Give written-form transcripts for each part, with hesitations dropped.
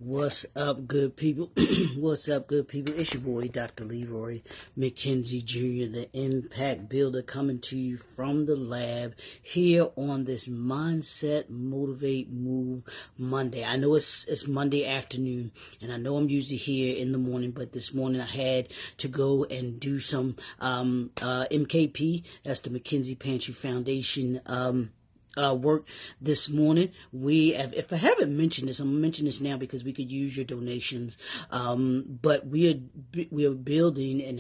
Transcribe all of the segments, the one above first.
What's up, good people? What's up, good people? It's your boy, Dr. Leroy McKenzie Jr., the Impact Builder, coming to you from the lab here on this Mindset, Motivate, Move Monday. I know it's Monday afternoon, and I know I'm usually here in the morning, but this morning I had to go and do some MKP. That's the McKenzie Pantry Foundation work this morning. We have, if I haven't mentioned this, I'm gonna mention this now because we could use your donations. But we are building and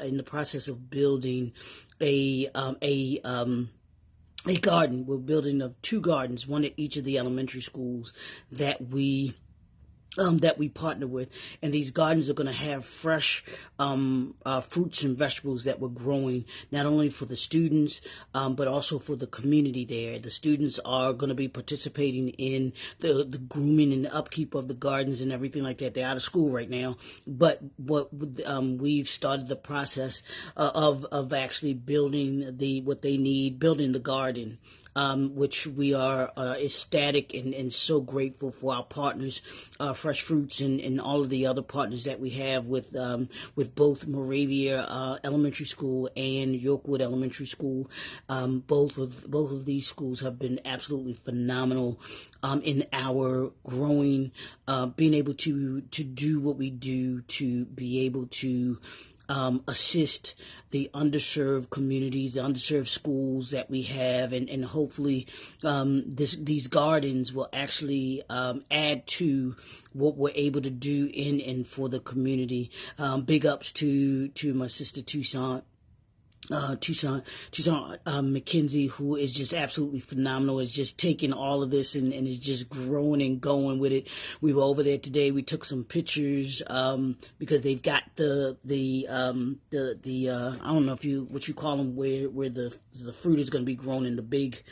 in the process of building a garden. We're building two gardens, one at each of the elementary schools that we partner with, and these gardens are going to have fresh fruits and vegetables that we're growing, not only for the students but also for the community there. The students are going to be participating in the grooming and the upkeep of the gardens and everything like that. They're out of school right now, but we've started the process of actually building what they need, building the garden. Which we are ecstatic and so grateful for our partners, Fresh Fruits and all of the other partners that we have with both Moravia Elementary School and Yorkwood Elementary School. Both of these schools have been absolutely phenomenal in our growing, being able to do what we do, to be able to assist the underserved communities, the underserved schools that we have, and hopefully these gardens will actually add to what we're able to do in and for the community. Big ups to my sister Tucson McKenzie, who is just absolutely phenomenal, is just taking all of this and is just growing and going with it. We were over there today. We took some pictures because they've got the I don't know what you call them, where the fruit is going to be grown in the big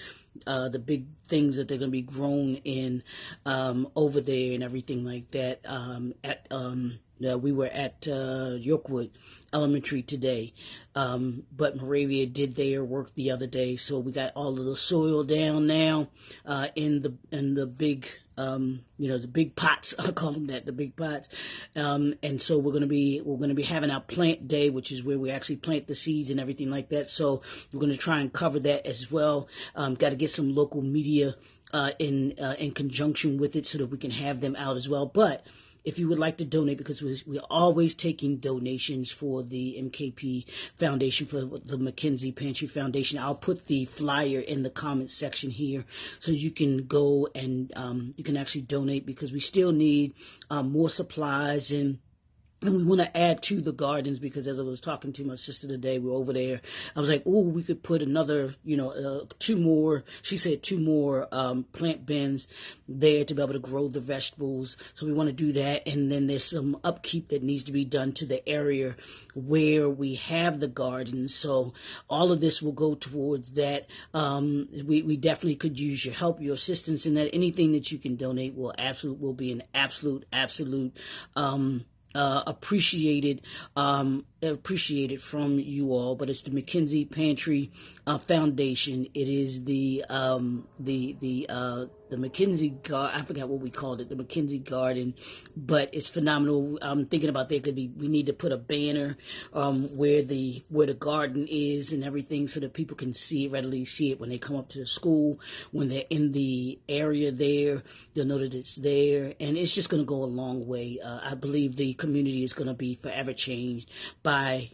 things that they're going to be grown in over there and everything like that. We were at Yorkwood Elementary today, but Moravia did their work the other day, so we got all of the soil down now in the big the big pots. I call them that, the big pots. And so we're gonna be having our plant day, which is where we actually plant the seeds and everything like that. So we're gonna try and cover that as well. Got to get some local media in conjunction with it so that we can have them out as well. But if you would like to donate, because we're always taking donations for the MKP Foundation, for the McKenzie Pantry Foundation, I'll put the flyer in the comment section here so you can go and you can actually donate, because we still need more supplies, and we want to add to the gardens, because as I was talking to my sister today, we were over there, I was like, oh, we could put another, two more, she said 2 more plant bins there to be able to grow the vegetables. So we want to do that. And then there's some upkeep that needs to be done to the area where we have the gardens. So all of this will go towards that. We definitely could use your help, your assistance in that. Anything that you can donate will be an absolute appreciated from you all. But it's the McKenzie Pantry Foundation. It is the McKenzie Garden. I forgot what we called it, the McKenzie Garden, but it's phenomenal. I'm thinking about we need to put a banner where the garden is and everything, so that people can readily see it when they come up to the school. When they're in the area there, they'll know that it's there, and it's just going to go a long way. I believe the community is going to be forever changed by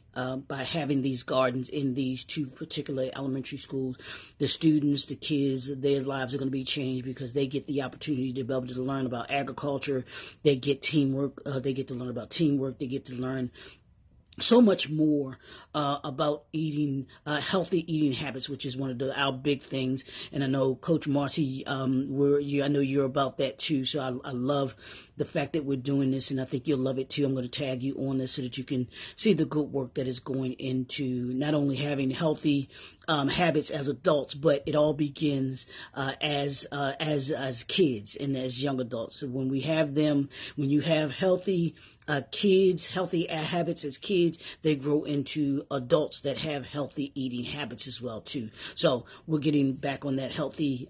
having these gardens in these 2 particular elementary schools. The students, the kids, their lives are going to be changed because they get the opportunity to be able to learn about agriculture. They get teamwork. They get to learn about teamwork. They get to learn so much more about healthy eating habits, which is one of our big things. And I know Coach Marcy, I know you're about that too. So I love the fact that we're doing this, and I think you'll love it too. I'm going to tag you on this so that you can see the good work that is going into not only having healthy habits as adults, but it all begins as kids and as young adults. So when you have healthy kids, healthy habits as kids, kids, they grow into adults that have healthy eating habits as well too. So we're getting back on that healthy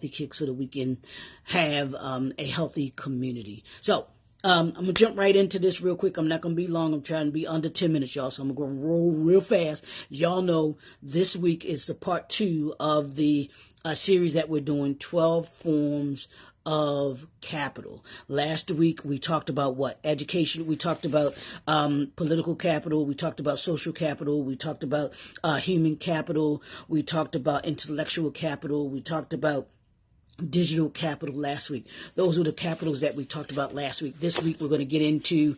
kick so that we can have a healthy community. So I'm going to jump right into this real quick. I'm not going to be long. I'm trying to be under 10 minutes, y'all. So I'm going to roll real fast. Y'all know this week is the part 2 of the series that we're doing, 12 forms of capital. Last week we talked about what? Education. We talked about political capital. We talked about social capital. We talked about human capital. We talked about intellectual capital. We talked about digital capital last week. Those are the capitals that we talked about last week. This week we're going to get into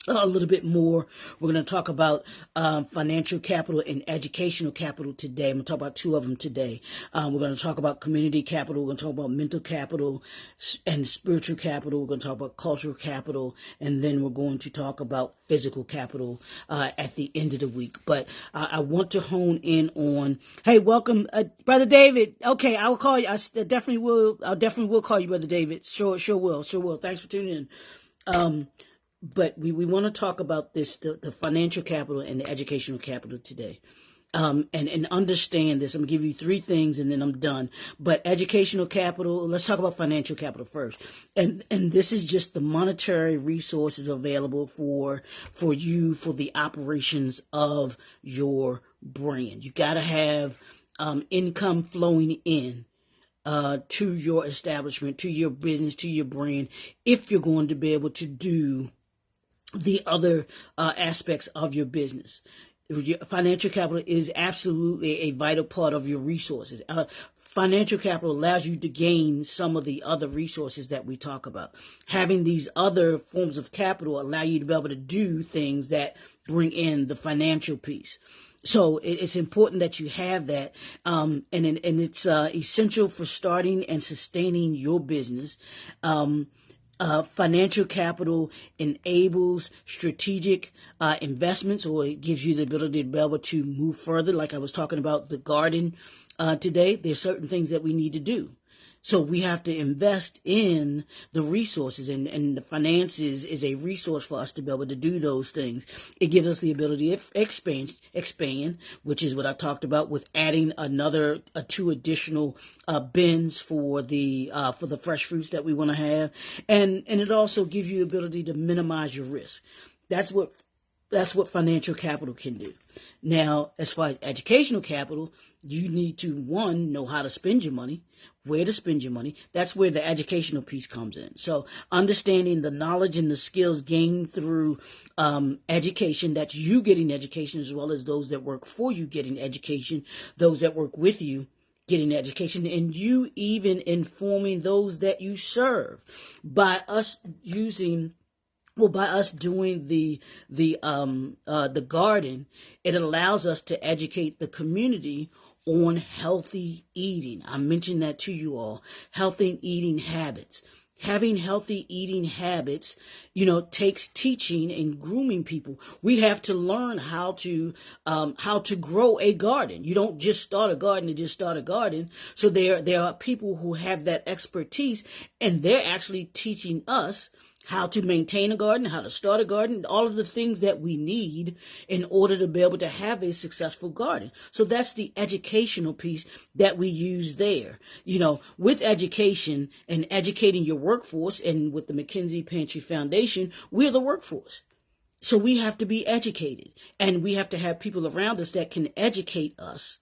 a little bit more. We're going to talk about financial capital and educational capital today. I'm going to talk about 2 of them today. We're going to talk about community capital. We're going to talk about mental capital and spiritual capital. We're going to talk about cultural capital. And then we're going to talk about physical capital at the end of the week. But I want to hone in on, hey, welcome, Brother David. Okay, I will call you. I definitely will call you, Brother David. Sure will. Thanks for tuning in. But we want to talk about this, the financial capital and the educational capital today. And understand this. I'm going to give you 3 things and then I'm done. But educational capital, let's talk about financial capital first. And this is just the monetary resources available for you, for the operations of your brand. You got to have income flowing in to your establishment, to your business, to your brand, if you're going to be able to do the other aspects of your business. Financial capital is absolutely a vital part of your resources. Financial capital allows you to gain some of the other resources that we talk about. Having these other forms of capital allow you to be able to do things that bring in the financial piece. So it's important that you have that, and it's essential for starting and sustaining your business. Financial capital enables strategic investments, or it gives you the ability to be able to move further. Like I was talking about the garden today, there's certain things that we need to do. So we have to invest in the resources, and the finances is a resource for us to be able to do those things. It gives us the ability to expand, which is what I talked about with adding 2 additional bins for the fresh fruits that we want to have, and it also gives you the ability to minimize your risk. That's what financial capital can do. Now, as far as educational capital, you need to, 1, know how to spend your money, where to spend your money. That's where the educational piece comes in. So understanding the knowledge and the skills gained through education, that's you getting education, as well as those that work for you getting education, those that work with you getting education, and you even informing those that you serve by us doing the garden. It allows us to educate the community on healthy eating. I mentioned that to you all. Healthy eating habits. Having healthy eating habits, takes teaching and grooming people. We have to learn how to grow a garden. You don't just start a garden to just start a garden. So there are people who have that expertise, and they're actually teaching us how to maintain a garden, how to start a garden, all of the things that we need in order to be able to have a successful garden. So that's the educational piece that we use there. With education and educating your workforce, and with the McKinsey Pantry Foundation, we're the workforce. So we have to be educated, and we have to have people around us that can educate us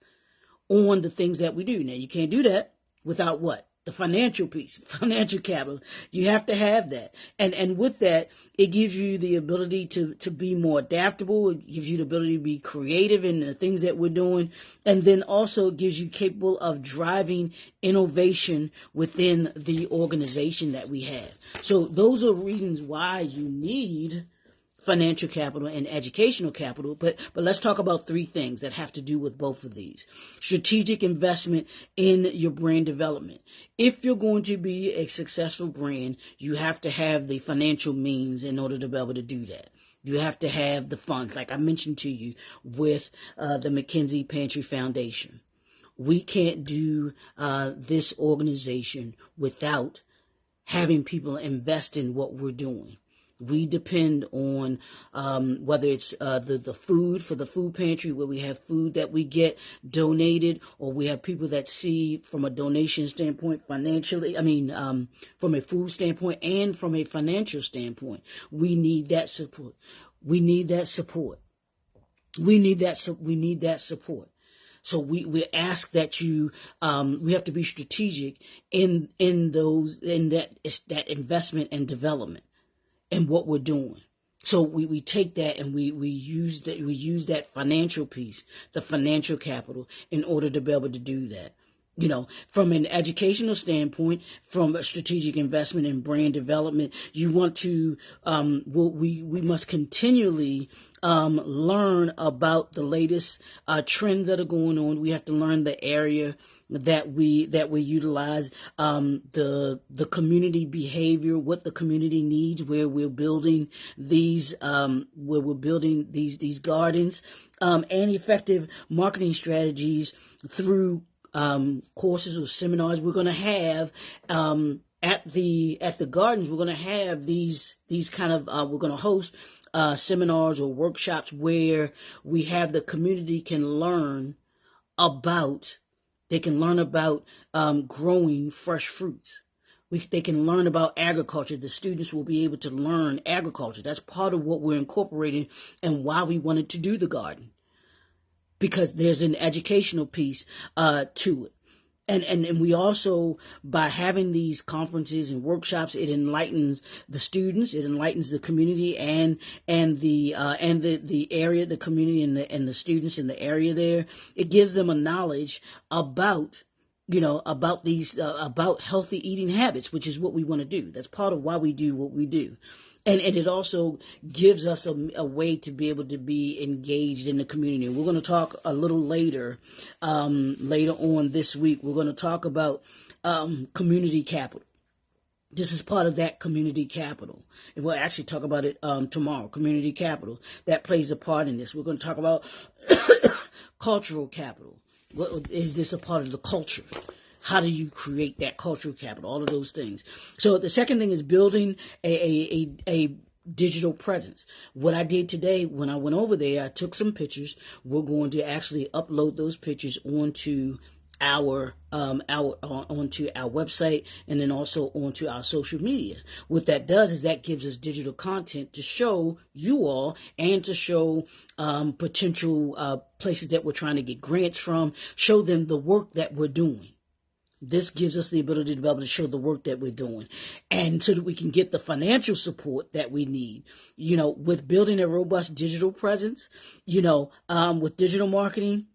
on the things that we do. Now, you can't do that without what? The financial piece, financial capital. You have to have that. And with that, it gives you the ability to be more adaptable. It gives you the ability to be creative in the things that we're doing. And then also gives you capable of driving innovation within the organization that we have. So those are reasons why you need financial capital and educational capital, but let's talk about 3 things that have to do with both of these. Strategic investment in your brand development. If you're going to be a successful brand, you have to have the financial means in order to be able to do that. You have to have the funds, like I mentioned to you with the McKinsey Pantry Foundation. We can't do this organization without having people invest in what we're doing. We depend on whether it's the food for the food pantry, where we have food that we get donated, or we have people that see from a donation standpoint financially. From a food standpoint and from a financial standpoint, we need that support. We need that support. We need that support. So we ask that you, we have to be strategic in that investment and development and what we're doing. So we take that and we use that financial piece, the financial capital, in order to be able to do that. From an educational standpoint, from a strategic investment and brand development, you want to, we must continually learn about the latest trends that are going on. We have to learn the area that we utilize, the community behavior, what the community needs, where we're building these gardens, and effective marketing strategies through courses or seminars we're going to have at the gardens. We're going to have these kind of we're going to host seminars or workshops where we have the community can learn about growing fresh fruits. They can learn about agriculture. The students will be able to learn agriculture. That's part of what we're incorporating and why we wanted to do the garden, because there's an educational piece to it. And we also, by having these conferences and workshops, it enlightens the students, it enlightens the community and the area, the community and the students in the area there. It gives them a knowledge about about healthy eating habits, which is what we want to do. That's part of why we do what we do. And it also gives us a way to be able to be engaged in the community. We're going to talk a little later on this week. We're going to talk about community capital. This is part of that community capital. And we'll actually talk about it tomorrow. Community capital, that plays a part in this. We're going to talk about cultural capital. Is this a part of the culture? How do you create that cultural capital? All of those things. So the second thing is building a digital presence. What I did today when I went over there, I took some pictures. We're going to actually upload those pictures onto our website, and then also onto our social media. What that does is that gives us digital content to show you all and to show potential places that we're trying to get grants from, show them the work that we're doing. This gives us the ability to be able to show the work that we're doing, and so that we can get the financial support that we need. With building a robust digital presence, with digital marketing,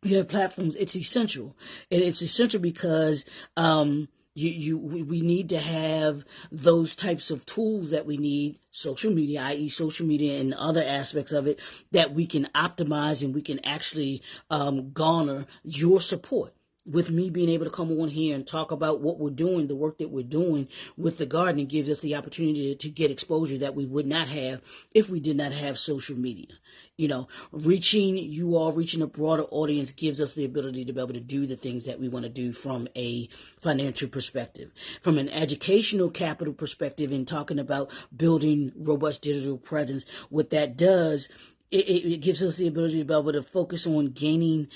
you have platforms. It's essential, and it's essential because we need to have those types of tools that we need. Social media, i.e. social media and other aspects of it, that we can optimize and we can actually garner your support. With me being able to come on here and talk about what we're doing, the work that we're doing with the garden, it gives us the opportunity to get exposure that we would not have if we did not have social media. Reaching a broader audience gives us the ability to be able to do the things that we want to do from a financial perspective. From an educational capital perspective, in talking about building robust digital presence, what that does, it gives us the ability to be able to focus on gaining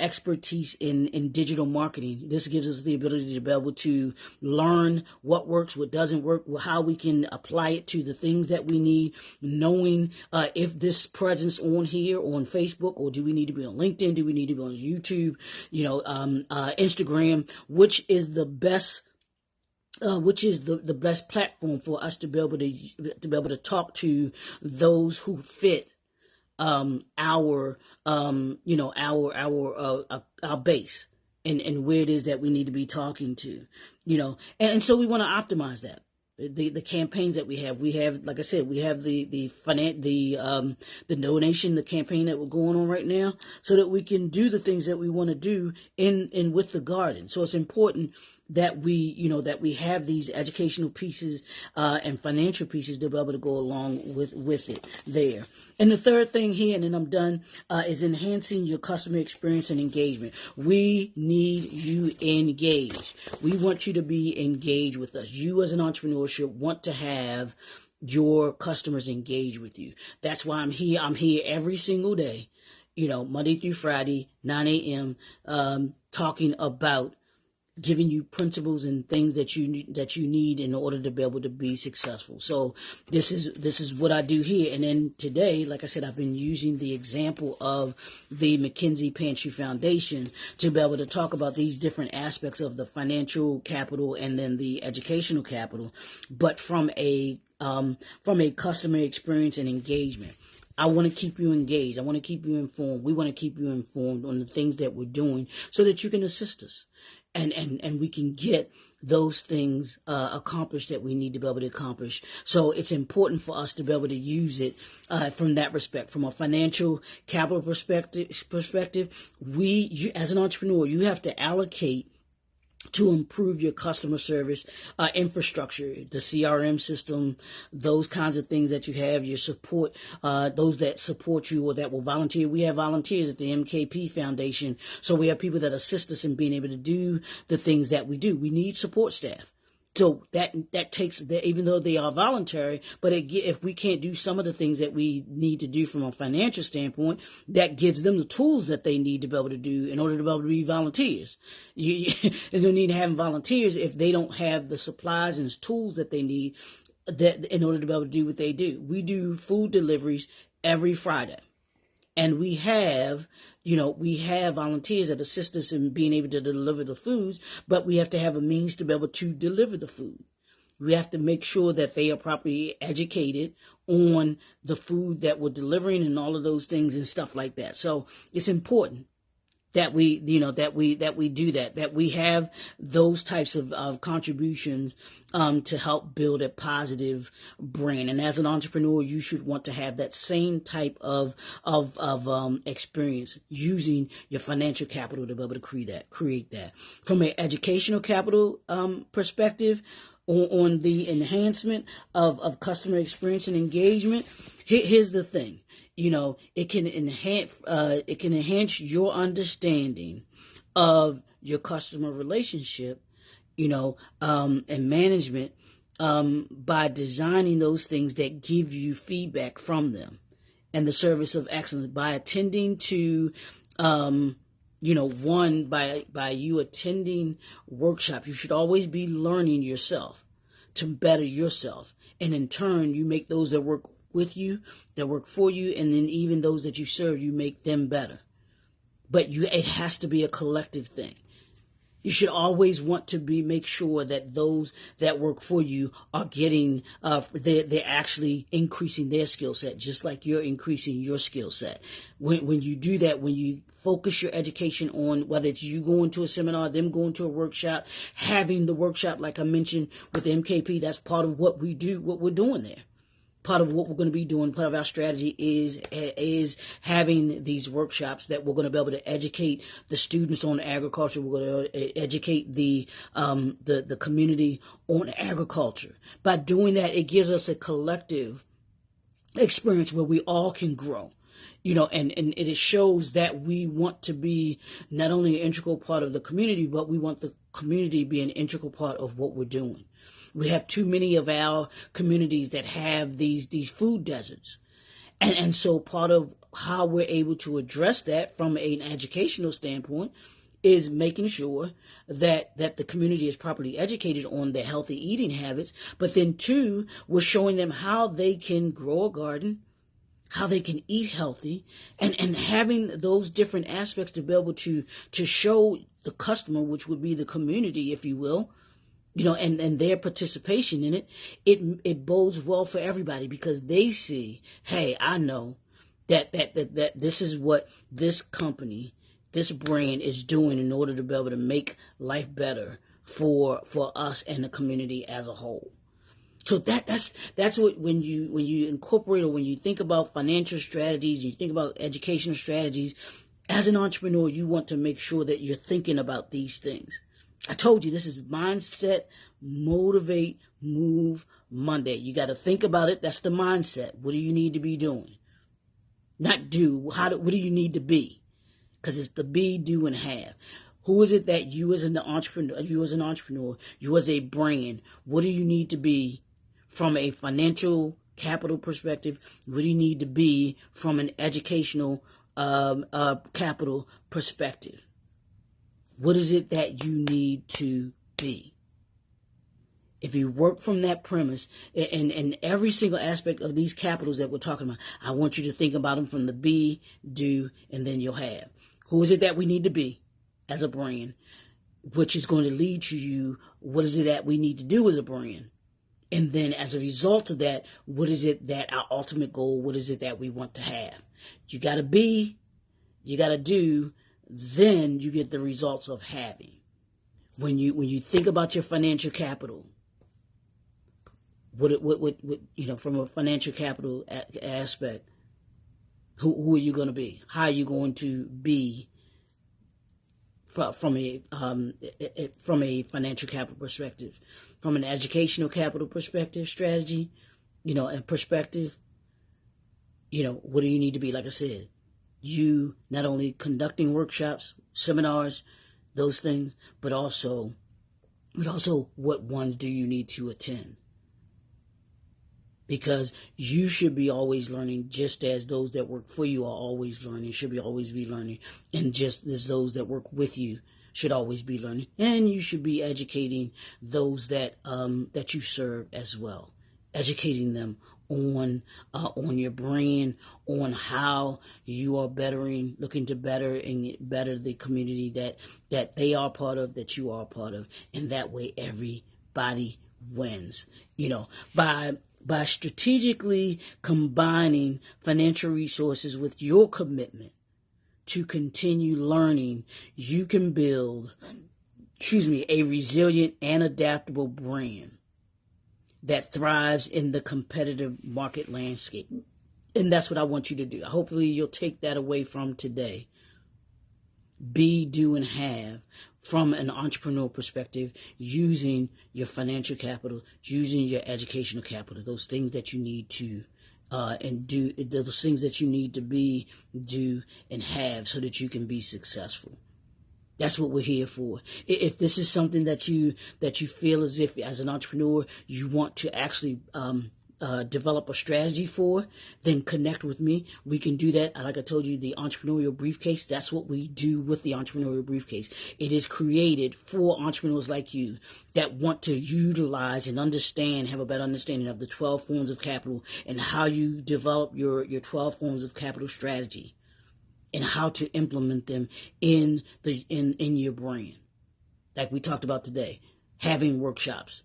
expertise in digital marketing. This gives us the ability to be able to learn what works, what doesn't work, how we can apply it to the things that we need, knowing if this presence on here, on Facebook, or do we need to be on LinkedIn, do we need to be on YouTube, Instagram, which is the best the best platform for us to be able to talk to those who fit our base and where it is that we need to be talking to, and so we want to optimize that. The campaigns that we have, like I said, we have the donation, the campaign that we're going on right now, so that we can do the things that we want to do in with the garden. So it's important that we have these educational pieces and financial pieces to be able to go along with it there. And the third thing here, and then I'm done, is enhancing your customer experience and engagement. We need you engaged. We want you to be engaged with us. You as an entrepreneur should want to have your customers engage with you. That's why I'm here. I'm here every single day, Monday through Friday, 9 a.m., talking about giving you principles and things that you need in order to be able to be successful. So this is what I do here. And then today, like I said, I've been using the example of the McKinsey Pantry Foundation to be able to talk about these different aspects of the financial capital and then the educational capital, but from a customer experience and engagement. I want to keep you engaged. I want to keep you informed. We want to keep you informed on the things that we're doing so that you can assist us. And we can get those things accomplished that we need to be able to accomplish. So it's important for us to be able to use it from that respect, from a financial capital perspective. You as an entrepreneur, you have to allocate to improve your customer service infrastructure, the CRM system, those kinds of things that you have, your support, those that support you or that will volunteer. We have volunteers at the MKP Foundation, so we have people that assist us in being able to do the things that we do. We need support staff. So that takes, even though they are voluntary, but if we can't do some of the things that we need to do from a financial standpoint, that gives them the tools that they need to be able to do in order to be able to be volunteers. There's no need to have volunteers if they don't have the supplies and tools that they need that in order to be able to do what they do. We do food deliveries every Friday. And we have volunteers that assist us in being able to deliver the foods, but we have to have a means to be able to deliver the food. We have to make sure that they are properly educated on the food that we're delivering and all of those things and stuff like that. So it's important that we do that we have those types of contributions to help build a positive brand. And as an entrepreneur, you should want to have that same type of experience using your financial capital to be able to create that. From an educational capital perspective, on the enhancement of customer experience and engagement, here's the thing. It can enhance your understanding of your customer relationship, and management, by designing those things that give you feedback from them, and the service of excellence by attending to, by you attending workshops. You should always be learning yourself to better yourself, and in turn, you make those that work with you, that work for you, and then even those that you serve, you make them better. But it has to be a collective thing. You should always want to make sure that those that work for you are getting, they're actually increasing their skill set, just like you're increasing your skill set. When you do that, when you focus your education on whether it's you going to a seminar, them going to a workshop, having the workshop, like I mentioned with the MKP, that's part of what we do, what we're doing there. Part of what we're going to be doing, part of our strategy is having these workshops that we're going to be able to educate the students on agriculture. We're going to educate the community on agriculture. By doing that, it gives us a collective experience where we all can grow. And it shows that we want to be not only an integral part of the community, but we want the community to be an integral part of what we're doing. We have too many of our communities that have these food deserts. And so part of how we're able to address that from an educational standpoint is making sure that the community is properly educated on their healthy eating habits. But then two, we're showing them how they can grow a garden, how they can eat healthy, and having those different aspects to be able to show the customer, which would be the community, if you will, and their participation in it bodes well for everybody, because they see, hey, I know that this is what this company, this brand is doing in order to be able to make life better for us and the community as a whole. So that's what, when you incorporate, or when you think about financial strategies, you think about educational strategies, as an entrepreneur, you want to make sure that you're thinking about these things. I told you, this is Mindset, Motivate, Move Monday. You got to think about it. That's the mindset. What do you need to be doing? Not do. What do you need to be? Because it's the be, do, and have. Who is it that you as an entrepreneur, you as a brand, what do you need to be from a financial capital perspective? Where do you need to be from an educational capital perspective? What is it that you need to be? If you work from that premise, and every single aspect of these capitals that we're talking about, I want you to think about them from the be, do, and then you'll have. Who is it that we need to be as a brand? Which is going to lead to you, what is it that we need to do as a brand? And then as a result of that, what is it that our ultimate goal, what is it that we want to have? You got to be, you got to do, then you get the results of having. When you think about your financial capital, what from a financial capital aspect, who are you going to be? How are you going to be from a financial capital perspective, from an educational capital perspective, strategy, and perspective? What do you need to be? Like I said, you not only conducting workshops, seminars, those things, but also what ones do you need to attend? Because you should be always learning, just as those that work for you are always learning, should always be learning, and just as those that work with you should always be learning. And you should be educating those that you serve as well, educating them on your brand, on how you are looking to better the community that they are part of, that you are part of, and that way everybody wins. By strategically combining financial resources with your commitment to continue learning, you can build, a resilient and adaptable brand that thrives in the competitive market landscape. And that's what I want you to do. Hopefully you'll take that away from today. Be, do, and have from an entrepreneur perspective, using your financial capital, using your educational capital, those things that you need to and do, those things that you need to be, do, and have so that you can be successful. That's what we're here for. If this is something that you feel as if as an entrepreneur you want to actually develop a strategy for, then connect with me. We can do that. Like I told you, the entrepreneurial briefcase, that's what we do with the entrepreneurial briefcase. It is created for entrepreneurs like you that want to utilize and understand, have a better understanding of the 12 forms of capital and how you develop your 12 forms of capital strategy and how to implement them in your brand. Like we talked about today, having workshops,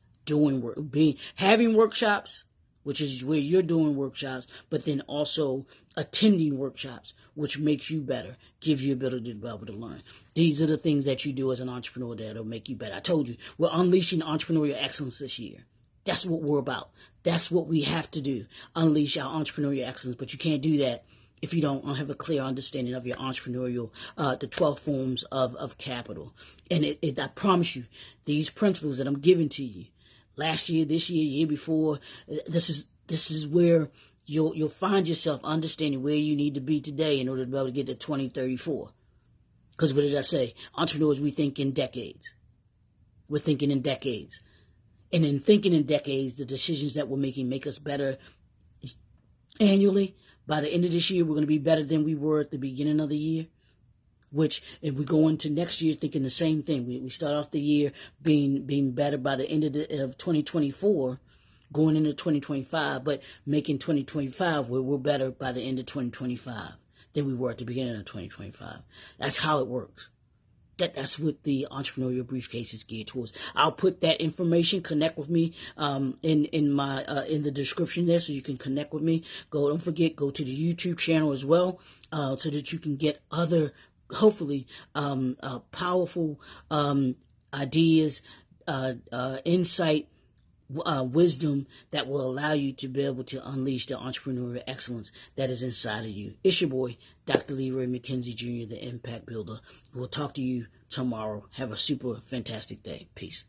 having workshops, which is where you're doing workshops, but then also attending workshops, which makes you better, gives you ability to be able to learn. These are the things that you do as an entrepreneur that'll make you better. I told you, we're unleashing entrepreneurial excellence this year. That's what we're about. That's what we have to do, unleash our entrepreneurial excellence. But you can't do that if you don't have a clear understanding of your entrepreneurial, the 12 forms of capital. And I promise you, these principles that I'm giving to you, last year, this year, year before, this is where you'll find yourself understanding where you need to be today in order to be able to get to 2034. Because what did I say? Entrepreneurs, we think in decades. We're thinking in decades. And in thinking in decades, the decisions that we're making make us better annually. By the end of this year, we're going to be better than we were at the beginning of the year. Which, if we go into next year thinking the same thing, we start off the year being better by the end of 2024, going into 2025, but making 2025 where we're better by the end of 2025 than we were at the beginning of 2025. That's how it works. That's what the entrepreneurial briefcase is geared towards. I'll put that information. Connect with me in the description there, so you can connect with me. Don't forget, go to the YouTube channel as well, so that you can get other, hopefully, powerful ideas, insight, wisdom that will allow you to be able to unleash the entrepreneurial excellence that is inside of you. It's your boy, Dr. Leroy McKenzie Jr., the Impact Builder. We'll talk to you tomorrow. Have a super fantastic day. Peace.